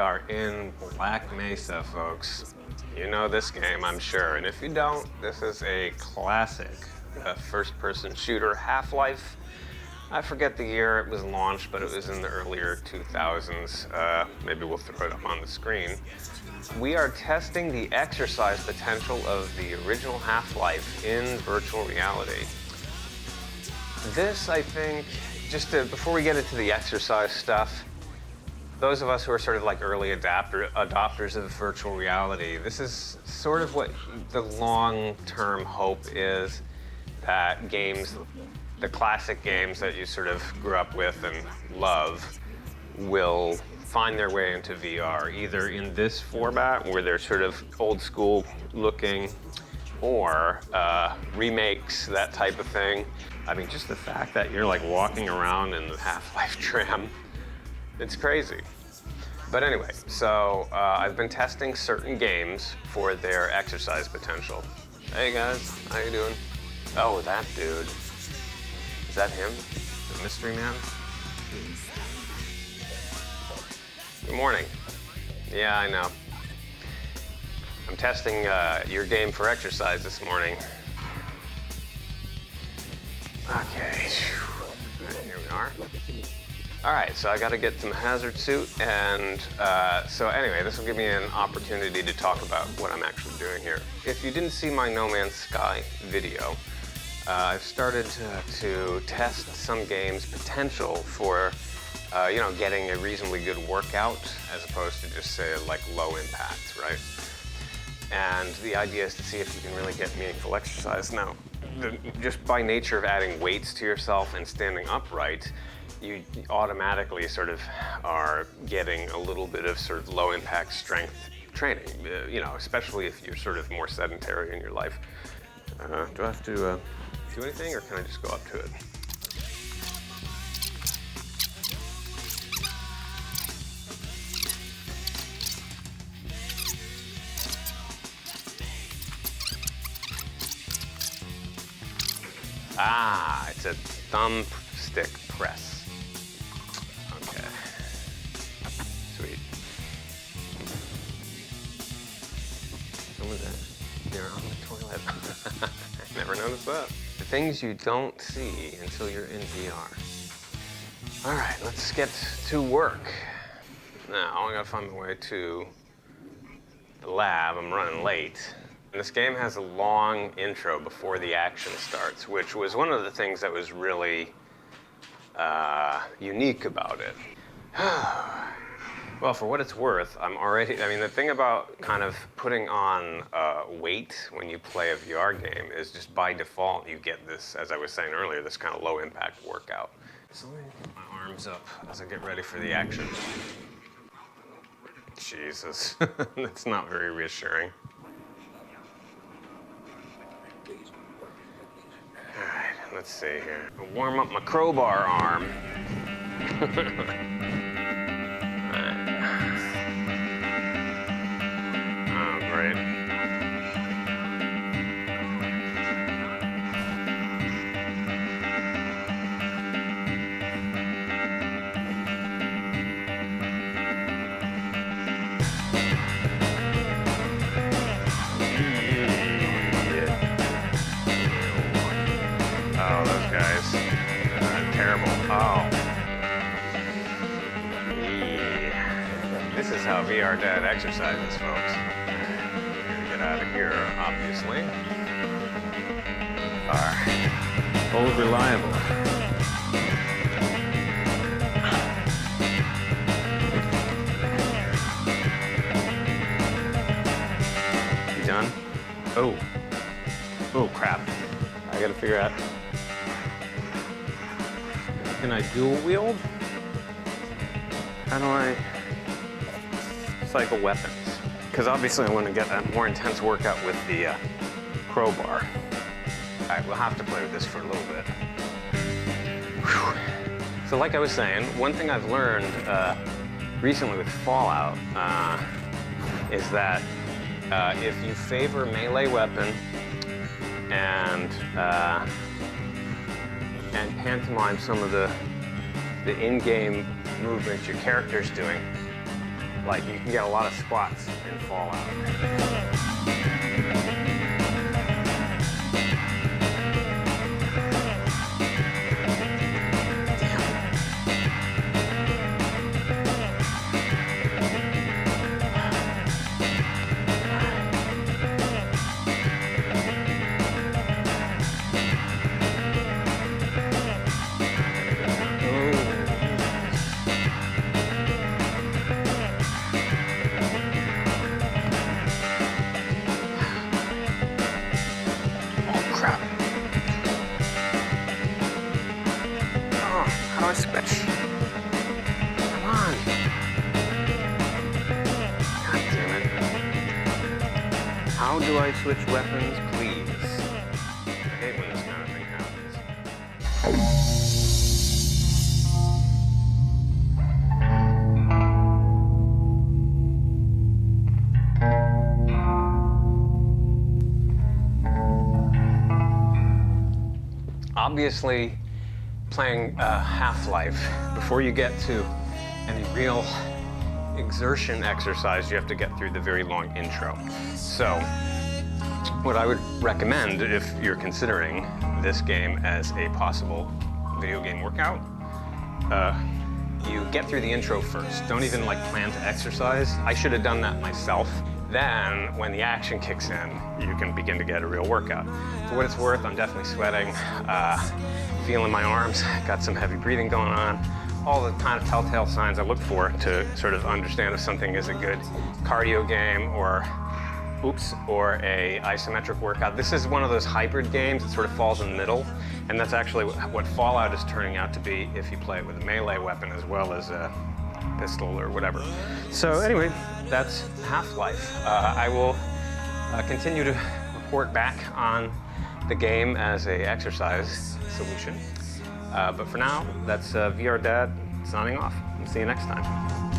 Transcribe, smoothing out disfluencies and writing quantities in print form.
are in Black Mesa, folks. You know this game, I'm sure. And if you don't, this is a classic first-person shooter, Half-Life. I forget the year it was launched, but it was in the earlier 2000s. Maybe we'll throw it up on the screen. We are testing the exercise potential of the original Half-Life in virtual reality. This, I think, before we get into the exercise stuff, those of us who are sort of like early adopters of virtual reality, this is sort of what the long-term hope is, that games, the classic games that you sort of grew up with and love, will find their way into VR, either in this format where they're sort of old school looking, or remakes, that type of thing. I mean, just the fact that you're like walking around in the Half-Life tram, it's crazy. But anyway, so I've been testing certain games for their exercise potential. Hey guys, how you doing? Oh, that dude. Is that him? The mystery man? Good morning. Yeah, I know. I'm testing your game for exercise this morning. Okay, here we are. All right, so I gotta get some hazard suit, and so anyway, this will give me an opportunity to talk about what I'm actually doing here. If you didn't see my No Man's Sky video, I've started to test some games' potential for, getting a reasonably good workout, as opposed to just say like low impact, right? And the idea is to see if you can really get meaningful exercise. Now, just by nature of adding weights to yourself and standing upright, you automatically sort of are getting a little bit of sort of low impact strength training, especially if you're sort of more sedentary in your life. Do I have to do anything, or can I just go up to it? Ah, it's a thumbstick press. Okay. Sweet. Someone's there on the toilet. I never noticed that. The things you don't see until you're in VR. All right, let's get to work. Now, I gotta find my way to the lab. I'm running late. And this game has a long intro before the action starts, which was one of the things that was really unique about it. Well, for what it's worth, the thing about kind of putting on weight when you play a VR game is just by default you get this, as I was saying earlier, this kind of low impact workout. So let me put my arms up as I get ready for the action. Jesus, that's not very reassuring. Let's see here. I'll warm up my crowbar arm. Oh, great. This is how VR Dad exercises, folks. We're gonna get out of here, obviously. Old reliable. You done? Oh, crap. I gotta figure out. Can I dual wield? How do I cycle weapons? Because obviously I want to get that more intense workout with the crowbar. All right, we'll have to play with this for a little bit. Whew. So like I was saying, one thing I've learned recently with Fallout is that if you favor melee weapon and pantomime some of the in-game movements your character's doing, like you can get a lot of squats in Fallout. How do I switch? Come on. God damn it. How do I switch weapons, please? I hate when this kind of thing happens. Obviously, playing Half-Life, before you get to any real exertion exercise, you have to get through the very long intro. So, what I would recommend if you're considering this game as a possible video game workout, you get through the intro first. Don't even like plan to exercise. I should have done that myself. Then, when the action kicks in, you can begin to get a real workout. For what it's worth, I'm definitely sweating, feeling my arms, got some heavy breathing going on, all the kind of telltale signs I look for to sort of understand if something is a good cardio game or a isometric workout. This is one of those hybrid games that sort of falls in the middle, and that's actually what Fallout is turning out to be if you play it with a melee weapon as well as a pistol or whatever. So anyway, that's Half-Life. I will continue to report back on the game as a exercise solution. But for now, that's VR Dad signing off. See you next time.